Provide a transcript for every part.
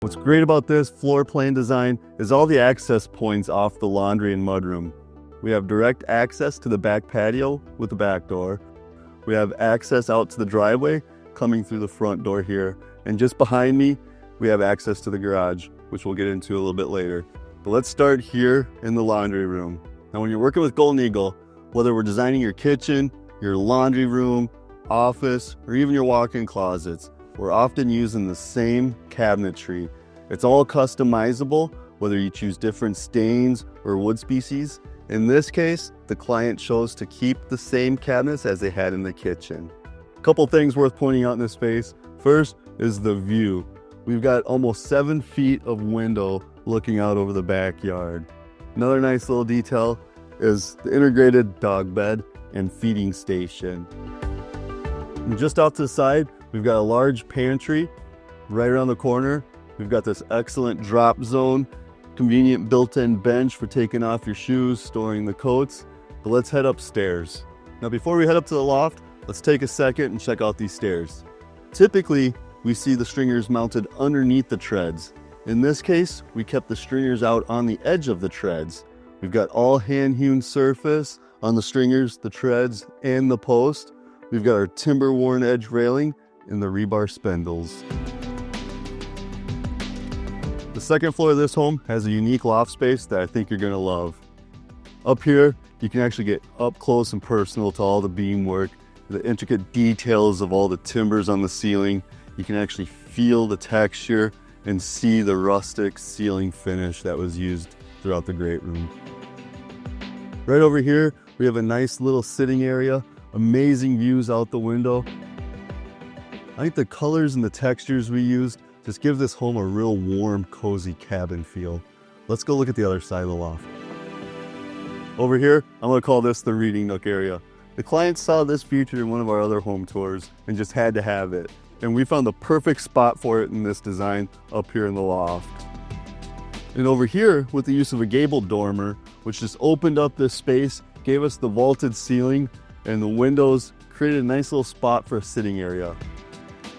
What's great about this floor plan design is all the access points off the laundry and mudroom. We have direct access to the back patio with the back door. We have access out to the driveway coming through the front door here. And just behind me, we have access to the garage, which we'll get into a little bit later. But let's start here in the laundry room. Now, when you're working with Golden Eagle, whether we're designing your kitchen, your laundry room, office, or even your walk-in closets, we're often using the same cabinetry. It's all customizable, whether you choose different stains or wood species. In this case, the client chose to keep the same cabinets as they had in the kitchen. A couple things worth pointing out in this space. First is the view. We've got almost 7 feet of window looking out over the backyard. Another nice little detail is the integrated dog bed and feeding station. And just off to the side, we've got a large pantry. Right around the corner, we've got this excellent drop zone, convenient built-in bench for taking off your shoes, storing the coats. But let's head upstairs. Now, before we head up to the loft, let's take a second and check out these stairs. Typically, we see the stringers mounted underneath the treads. In this case, we kept the stringers out on the edge of the treads. We've got all hand-hewn surface on the stringers, the treads, and the post. We've got our timber-worn edge railing and the rebar spindles. The second floor of this home has a unique loft space that I think you're gonna love. Up here, you can actually get up close and personal to all the beamwork, the intricate details of all the timbers on the ceiling. You can actually feel the texture and see the rustic ceiling finish that was used throughout the great room. Right over here, we have a nice little sitting area, amazing views out the window. I think the colors and the textures we used just give this home a real warm, cozy cabin feel. Let's go look at the other side of the loft. Over here, I'm gonna call this the reading nook area. The client saw this feature in one of our other home tours and just had to have it. And we found the perfect spot for it in this design up here in the loft. And over here, with the use of a gable dormer, which just opened up this space, gave us the vaulted ceiling, and the windows created a nice little spot for a sitting area.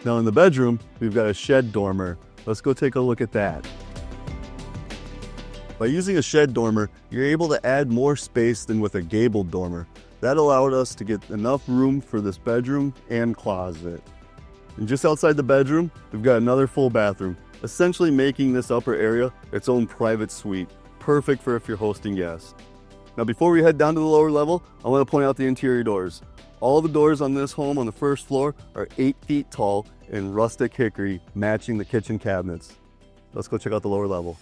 Now in the bedroom, we've got a shed dormer. Let's go take a look at that. By using a shed dormer, you're able to add more space than with a gable dormer. That allowed us to get enough room for this bedroom and closet. And just outside the bedroom, we've got another full bathroom, essentially making this upper area its own private suite, perfect for if you're hosting guests. Now before we head down to the lower level, I want to point out the interior doors. All the doors on this home on the first floor are 8 feet tall in rustic hickory, matching the kitchen cabinets. Let's go check out the lower level.